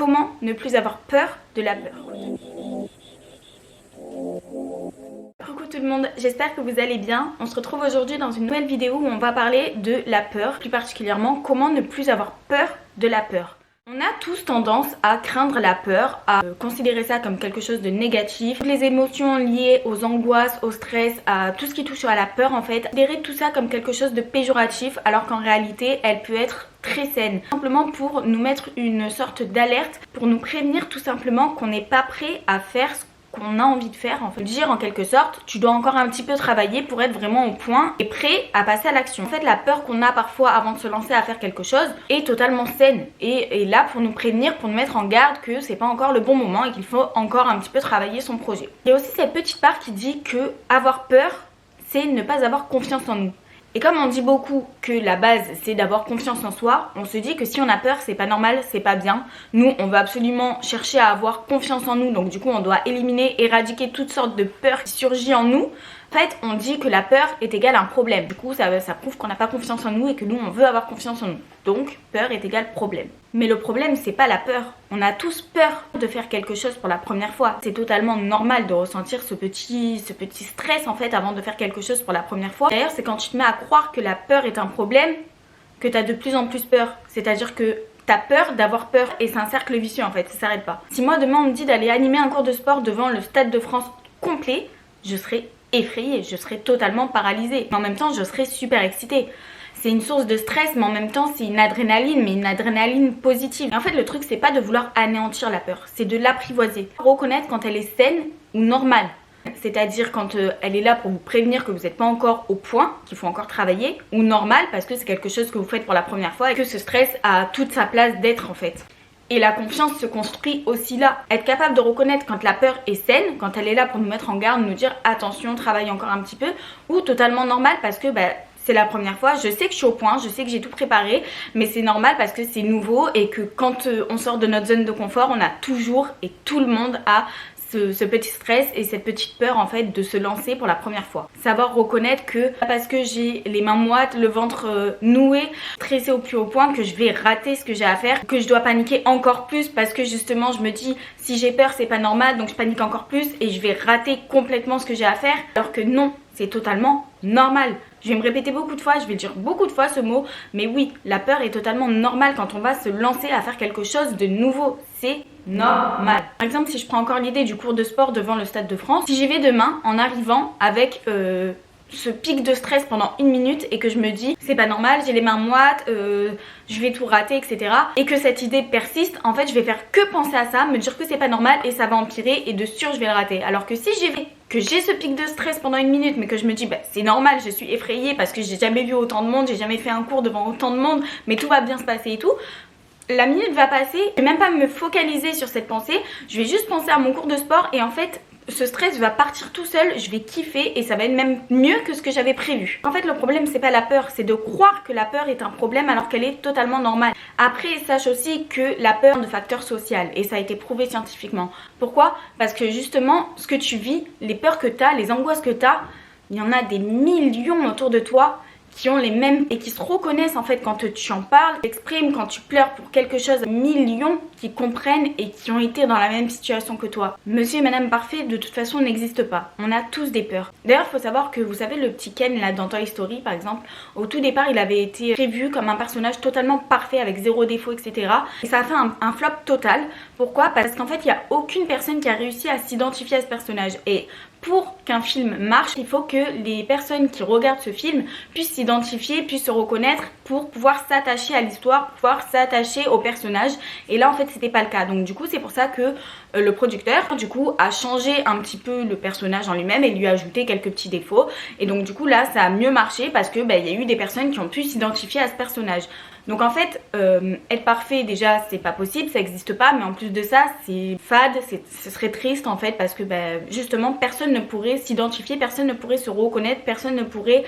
comment ne plus avoir peur de la peur. Coucou tout le monde, j'espère que vous allez bien. On se retrouve aujourd'hui dans une nouvelle vidéo où on va parler de la peur, plus particulièrement comment ne plus avoir peur de la peur. On a tous tendance à craindre la peur, à considérer ça comme quelque chose de négatif. Toutes les émotions liées aux angoisses, au stress, à tout ce qui touche à la peur en fait, considérer tout ça comme quelque chose de péjoratif alors qu'en réalité elle peut être très saine. Simplement pour nous mettre une sorte d'alerte, pour nous prévenir tout simplement qu'on n'est pas prêt à faire ce qu'on a envie de faire, en fait. Dire en quelque sorte, tu dois encore un petit peu travailler pour être vraiment au point et prêt à passer à l'action. En fait, la peur qu'on a parfois avant de se lancer à faire quelque chose est totalement saine et là pour nous prévenir, pour nous mettre en garde que c'est pas encore le bon moment et qu'il faut encore un petit peu travailler son projet. Il y a aussi cette petite part qui dit que avoir peur, c'est ne pas avoir confiance en nous. Et comme on dit beaucoup que la base c'est d'avoir confiance en soi, on se dit que si on a peur c'est pas normal, c'est pas bien. Nous on veut absolument chercher à avoir confiance en nous, donc du coup on doit éliminer, éradiquer toutes sortes de peurs qui surgissent en nous. En fait on dit que la peur est égale à un problème, du coup ça prouve qu'on n'a pas confiance en nous et que nous on veut avoir confiance en nous. Donc peur est égale problème. Mais le problème c'est pas la peur, on a tous peur de faire quelque chose pour la première fois. C'est totalement normal de ressentir ce petit stress en fait avant de faire quelque chose pour la première fois. D'ailleurs c'est quand tu te mets à croire que la peur est un problème que tu as de plus en plus peur. C'est-à-dire que t'as peur d'avoir peur et c'est un cercle vicieux en fait, ça s'arrête pas. Si moi demain on me dit d'aller animer un cours de sport devant le Stade de France complet, je serais effrayée, je serais totalement paralysée. Mais en même temps je serais super excitée. C'est une source de stress mais en même temps c'est une adrénaline, mais une adrénaline positive. Et en fait le truc c'est pas de vouloir anéantir la peur, c'est de l'apprivoiser. Reconnaître quand elle est saine ou normale. C'est-à-dire quand elle est là pour vous prévenir que vous n'êtes pas encore au point, qu'il faut encore travailler, ou normal parce que c'est quelque chose que vous faites pour la première fois et que ce stress a toute sa place d'être en fait. Et la confiance se construit aussi là. Être capable de reconnaître quand la peur est saine, quand elle est là pour nous mettre en garde, nous dire attention, travaille encore un petit peu, ou totalement normal parce que c'est la première fois, je sais que je suis au point, je sais que j'ai tout préparé, mais c'est normal parce que c'est nouveau et que quand on sort de notre zone de confort, on a toujours et tout le monde a ce petit stress et cette petite peur en fait de se lancer pour la première fois. Savoir reconnaître que parce que j'ai les mains moites, le ventre noué, stressé au plus haut point, que je vais rater ce que j'ai à faire, que je dois paniquer encore plus parce que justement je me dis si j'ai peur c'est pas normal donc je panique encore plus et je vais rater complètement ce que j'ai à faire, alors que non, c'est totalement normal. Je vais me répéter beaucoup de fois, je vais dire beaucoup de fois ce mot, mais oui, la peur est totalement normale quand on va se lancer à faire quelque chose de nouveau. C'est normal. Par exemple, si je prends encore l'idée du cours de sport devant le Stade de France, si j'y vais demain en arrivant avec ce pic de stress pendant 1 minute et que je me dis c'est pas normal, j'ai les mains moites, je vais tout rater, etc. et que cette idée persiste, en fait je vais faire que penser à ça, me dire que c'est pas normal et ça va empirer et de sûr je vais le rater. Alors que si j'y vais, que j'ai ce pic de stress pendant 1 minute mais que je me dis c'est normal, je suis effrayée parce que j'ai jamais vu autant de monde, j'ai jamais fait un cours devant autant de monde, mais tout va bien se passer et tout, la minute va passer, je vais même pas me focaliser sur cette pensée, je vais juste penser à mon cours de sport et en fait ce stress va partir tout seul, je vais kiffer et ça va être même mieux que ce que j'avais prévu. En fait le problème c'est pas la peur, c'est de croire que la peur est un problème alors qu'elle est totalement normale. Après sache aussi que la peur est un facteur social et ça a été prouvé scientifiquement. Pourquoi? Parce que justement ce que tu vis, les peurs que tu as, les angoisses que tu as, il y en a des millions autour de toi qui ont les mêmes et qui se reconnaissent en fait quand tu en parles, t'exprimes, quand tu pleures pour quelque chose, millions qui comprennent et qui ont été dans la même situation que toi. Monsieur et Madame Parfait de toute façon n'existe pas, on a tous des peurs. D'ailleurs il faut savoir que vous savez le petit Ken là dans Toy Story par exemple, au tout départ il avait été prévu comme un personnage totalement parfait avec zéro défaut etc. Et ça a fait un flop total. Pourquoi? Parce qu'en fait il n'y a aucune personne qui a réussi à s'identifier à ce personnage et pour qu'un film marche, il faut que les personnes qui regardent ce film puissent s'identifier, puissent se reconnaître pour pouvoir s'attacher à l'histoire, pour pouvoir s'attacher au personnage. Et là en fait c'était pas le cas. Donc du coup c'est pour ça que le producteur du coup a changé un petit peu le personnage en lui-même et lui a ajouté quelques petits défauts. Et donc du coup là ça a mieux marché parce que il y a eu des personnes qui ont pu s'identifier à ce personnage. Donc en fait, être parfait déjà c'est pas possible, ça existe pas, mais en plus de ça c'est fade, ce serait triste en fait parce que justement personne ne pourrait s'identifier, personne ne pourrait se reconnaître, personne ne pourrait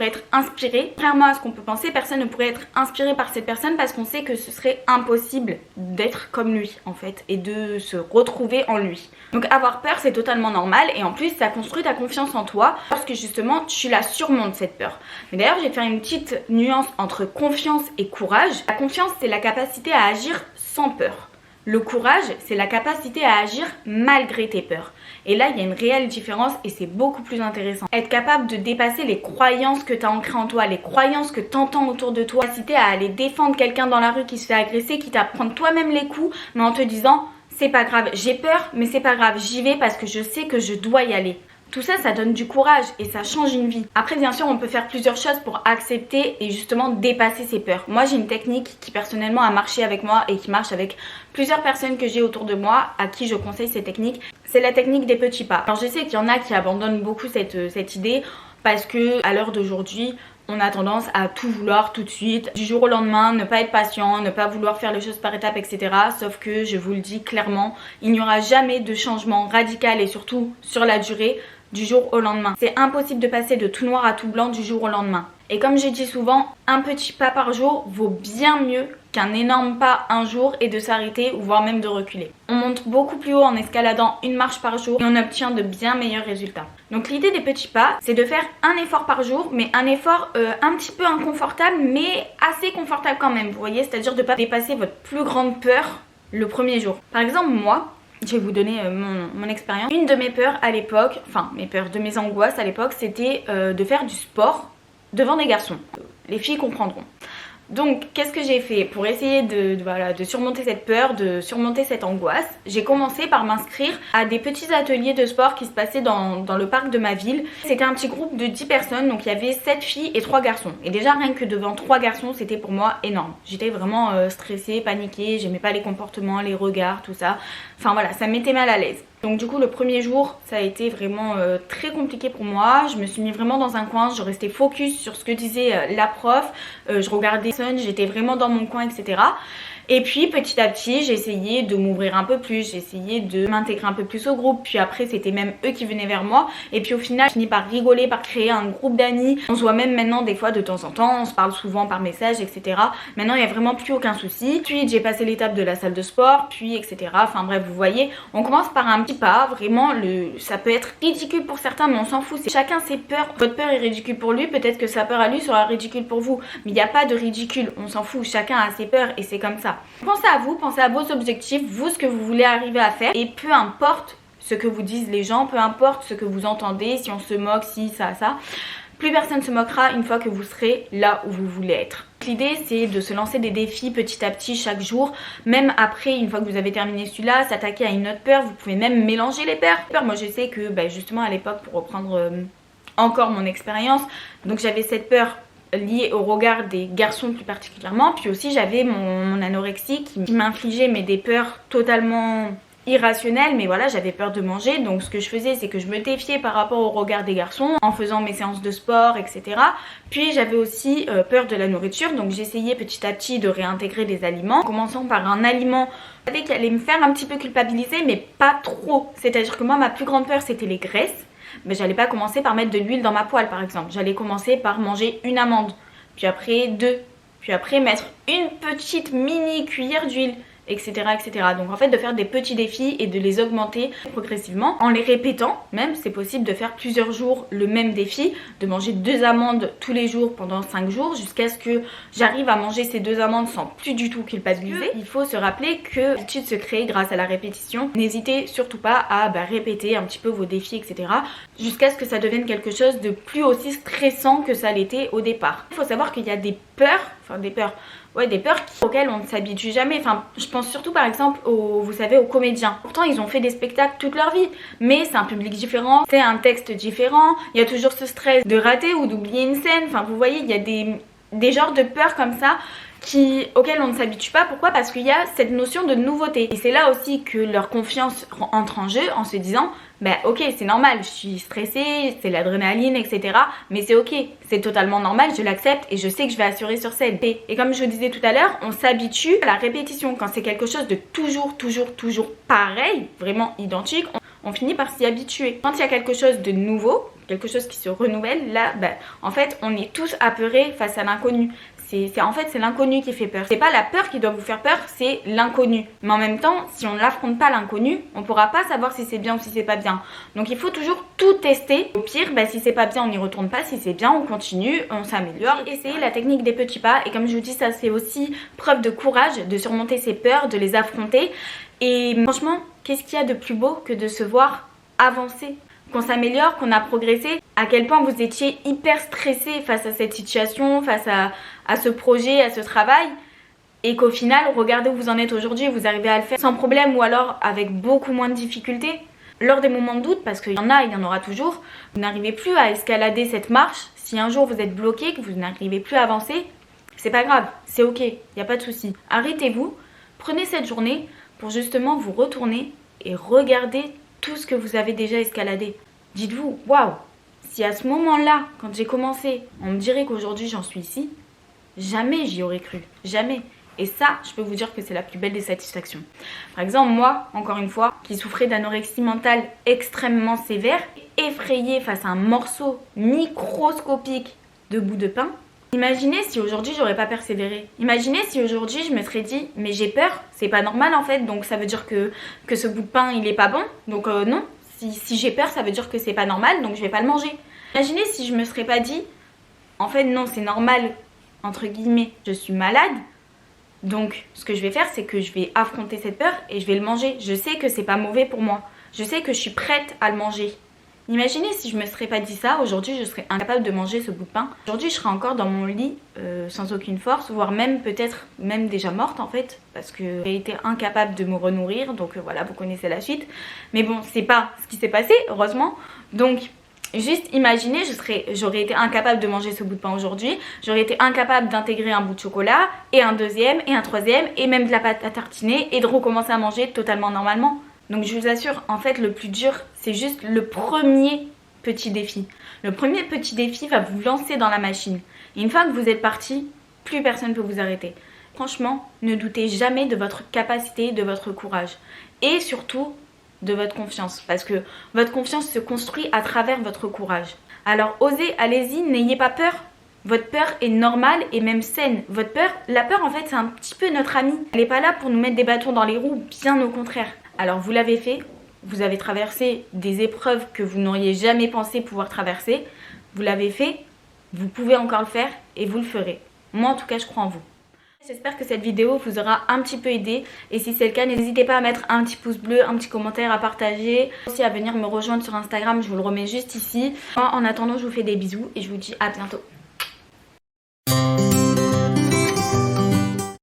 être inspiré. Contrairement à ce qu'on peut penser, personne ne pourrait être inspiré par cette personne parce qu'on sait que ce serait impossible d'être comme lui en fait et de se retrouver en lui. Donc avoir peur c'est totalement normal et en plus ça construit ta confiance en toi parce que justement tu la surmontes cette peur. Mais d'ailleurs je vais te faire une petite nuance entre confiance et courage. La confiance c'est la capacité à agir sans peur. Le courage, c'est la capacité à agir malgré tes peurs. Et là, il y a une réelle différence et c'est beaucoup plus intéressant. Être capable de dépasser les croyances que tu as ancrées en toi, les croyances que tu entends autour de toi, capacité à aller défendre quelqu'un dans la rue qui se fait agresser, quitte à prendre toi-même les coups, mais en te disant c'est pas grave, j'ai peur, mais c'est pas grave, j'y vais parce que je sais que je dois y aller. Tout ça, ça donne du courage et ça change une vie. Après, bien sûr, on peut faire plusieurs choses pour accepter et justement dépasser ses peurs. Moi, j'ai une technique qui personnellement a marché avec moi et qui marche avec plusieurs personnes que j'ai autour de moi à qui je conseille ces techniques. C'est la technique des petits pas. Alors, je sais qu'il y en a qui abandonnent beaucoup cette idée parce que à l'heure d'aujourd'hui, on a tendance à tout vouloir tout de suite, du jour au lendemain, ne pas être patient, ne pas vouloir faire les choses par étapes, etc. Sauf que je vous le dis clairement, il n'y aura jamais de changement radical et surtout sur la durée du jour au lendemain. C'est impossible de passer de tout noir à tout blanc du jour au lendemain. Et comme je dis souvent, un petit pas par jour vaut bien mieux qu'un énorme pas un jour et de s'arrêter ou voire même de reculer. On monte beaucoup plus haut en escaladant une marche par jour et on obtient de bien meilleurs résultats. Donc l'idée des petits pas, c'est de faire un effort par jour, mais un effort un petit peu inconfortable, mais assez confortable quand même, vous voyez, c'est-à-dire de ne pas dépasser votre plus grande peur le premier jour. Par exemple, moi, je vais vous donner mon expérience. Une de mes peurs à l'époque, enfin mes peurs, de mes angoisses à l'époque, c'était de faire du sport devant des garçons. Les filles comprendront. Donc qu'est-ce que j'ai fait pour essayer de surmonter cette peur, de surmonter cette angoisse? J'ai commencé par m'inscrire à des petits ateliers de sport qui se passaient dans le parc de ma ville. C'était un petit groupe de 10 personnes, donc il y avait 7 filles et 3 garçons. Et déjà rien que devant 3 garçons, c'était pour moi énorme. J'étais vraiment stressée, paniquée, j'aimais pas les comportements, les regards, tout ça. Enfin voilà, ça me mettait mal à l'aise. Donc du coup le premier jour ça a été vraiment très compliqué pour moi. Je me suis mis vraiment dans un coin, je restais focus sur ce que disait la prof, je regardais personne, j'étais vraiment dans mon coin, etc. Et puis petit à petit j'ai essayé de m'ouvrir un peu plus, j'ai essayé de m'intégrer un peu plus au groupe. Puis après c'était même eux qui venaient vers moi. Et puis au final je finis par rigoler, par créer un groupe d'amis. On se voit même maintenant des fois de temps en temps, on se parle souvent par message, etc. Maintenant il n'y a vraiment plus aucun souci. Puis j'ai passé l'étape de la salle de sport, puis etc. Enfin bref, vous voyez, on commence par un petit pas. Vraiment ça peut être ridicule pour certains mais on s'en fout, chacun ses peurs. Votre peur est ridicule pour lui, peut-être que sa peur à lui sera ridicule pour vous. Mais il n'y a pas de ridicule, on s'en fout, chacun a ses peurs et c'est comme ça. Pensez à vous, pensez à vos objectifs, vous ce que vous voulez arriver à faire et peu importe ce que vous disent les gens, peu importe ce que vous entendez, si on se moque, si ça, plus personne ne se moquera une fois que vous serez là où vous voulez être. L'idée c'est de se lancer des défis petit à petit chaque jour, même après une fois que vous avez terminé celui-là, s'attaquer à une autre peur, vous pouvez même mélanger les peurs. Moi je sais que justement à l'époque, pour reprendre encore mon expérience, donc j'avais cette peur liée au regard des garçons plus particulièrement, puis aussi j'avais mon anorexie qui m'infligeait des peurs totalement irrationnelle, mais voilà, j'avais peur de manger. Donc ce que je faisais c'est que je me défiais par rapport au regard des garçons en faisant mes séances de sport, etc. Puis j'avais aussi peur de la nourriture, donc j'essayais petit à petit de réintégrer des aliments, en commençant par un aliment qui allait me faire un petit peu culpabiliser mais pas trop. C'est à dire que moi ma plus grande peur c'était les graisses, mais j'allais pas commencer par mettre de l'huile dans ma poêle par exemple. J'allais commencer par manger une amande, puis après 2, puis après mettre une petite mini cuillère d'huile, etc., etc. Donc en fait de faire des petits défis et de les augmenter progressivement en les répétant. Même c'est possible de faire plusieurs jours le même défi, de manger 2 amandes tous les jours pendant 5 jours jusqu'à ce que j'arrive à manger ces 2 amandes sans plus du tout culpabiliser. Il faut se rappeler que l'habitude se crée grâce à la répétition. N'hésitez surtout pas à répéter un petit peu vos défis, etc. jusqu'à ce que ça devienne quelque chose de plus aussi stressant que ça l'était au départ. Il faut savoir qu'il y a des peurs, des peurs auxquelles on ne s'habitue jamais. Enfin, je pense surtout par exemple vous savez, aux comédiens. Pourtant ils ont fait des spectacles toute leur vie, mais c'est un public différent, c'est un texte différent, il y a toujours ce stress de rater ou d'oublier une scène. Enfin vous voyez, il y a des genres de peurs comme ça auxquelles on ne s'habitue pas. Pourquoi? Parce qu'il y a cette notion de nouveauté. Et c'est là aussi que leur confiance entre en jeu en se disant ok, c'est normal, je suis stressée, c'est l'adrénaline, etc. Mais c'est ok, c'est totalement normal, je l'accepte et je sais que je vais assurer sur scène. Et comme je vous disais tout à l'heure, on s'habitue à la répétition. Quand c'est quelque chose de toujours pareil, vraiment identique, on finit par s'y habituer. Quand il y a quelque chose de nouveau, quelque chose qui se renouvelle, là, en fait, on est tous apeurés face à l'inconnu. En fait, c'est l'inconnu qui fait peur. C'est pas la peur qui doit vous faire peur, c'est l'inconnu. Mais en même temps, si on ne l'affronte pas l'inconnu, on pourra pas savoir si c'est bien ou si c'est pas bien. Donc il faut toujours tout tester. Au pire, si c'est pas bien, on n'y retourne pas. Si c'est bien, on continue, on s'améliore. Essayez la technique des petits pas. Et comme je vous dis, ça c'est aussi preuve de courage, de surmonter ses peurs, de les affronter. Et franchement, qu'est-ce qu'il y a de plus beau que de se voir avancer, qu'on s'améliore, qu'on a progressé, à quel point vous étiez hyper stressé face à cette situation, face à ce projet, à ce travail, et qu'au final, regardez où vous en êtes aujourd'hui, vous arrivez à le faire sans problème ou alors avec beaucoup moins de difficultés. Lors des moments de doute, parce qu'il y en a, il y en aura toujours, vous n'arrivez plus à escalader cette marche. Si un jour vous êtes bloqué, que vous n'arrivez plus à avancer, c'est pas grave, c'est ok, il n'y a pas de souci. Arrêtez-vous, prenez cette journée pour justement vous retourner et regarder tout ce que vous avez déjà escaladé. Dites-vous, waouh, si à ce moment-là, quand j'ai commencé, on me dirait qu'aujourd'hui j'en suis ici, jamais j'y aurais cru, jamais. Et ça, je peux vous dire que c'est la plus belle des satisfactions. Par exemple, moi, encore une fois, qui souffrais d'anorexie mentale extrêmement sévère, effrayée face à un morceau microscopique de bout de pain, imaginez si aujourd'hui j'aurais pas persévéré. Imaginez si aujourd'hui je me serais dit mais j'ai peur, c'est pas normal en fait, donc ça veut dire que ce bout de pain il est pas bon, donc non. Si j'ai peur ça veut dire que c'est pas normal, donc je vais pas le manger. Imaginez si je me serais pas dit en fait non c'est normal, entre guillemets, je suis malade, donc ce que je vais faire c'est que je vais affronter cette peur et je vais le manger. Je sais que c'est pas mauvais pour moi, je sais que je suis prête à le manger. Imaginez si je me serais pas dit ça, aujourd'hui je serais incapable de manger ce bout de pain. Aujourd'hui je serais encore dans mon lit sans aucune force, voire même peut-être même déjà morte en fait, parce que j'ai été incapable de me renourrir, donc voilà, vous connaissez la suite. Mais bon, c'est pas ce qui s'est passé, heureusement. Donc juste imaginez, j'aurais été incapable de manger ce bout de pain aujourd'hui, j'aurais été incapable d'intégrer un bout de chocolat, et un deuxième, et un troisième, et même de la pâte à tartiner, et de recommencer à manger totalement normalement. Donc je vous assure, en fait le plus dur c'est juste le premier petit défi. Le premier petit défi va vous lancer dans la machine. Et une fois que vous êtes parti, plus personne ne peut vous arrêter. Franchement, ne doutez jamais de votre capacité, de votre courage. Et surtout, de votre confiance. Parce que votre confiance se construit à travers votre courage. Alors osez, allez-y, n'ayez pas peur. Votre peur est normale et même saine. Votre peur, la peur en fait c'est un petit peu notre amie. Elle n'est pas là pour nous mettre des bâtons dans les roues, bien au contraire. Alors vous l'avez fait, vous avez traversé des épreuves que vous n'auriez jamais pensé pouvoir traverser. Vous l'avez fait, vous pouvez encore le faire et vous le ferez. Moi en tout cas je crois en vous. J'espère que cette vidéo vous aura un petit peu aidé. Et si c'est le cas, n'hésitez pas à mettre un petit pouce bleu, un petit commentaire, à partager. Aussi à venir me rejoindre sur Instagram, je vous le remets juste ici. Moi en attendant je vous fais des bisous et je vous dis à bientôt.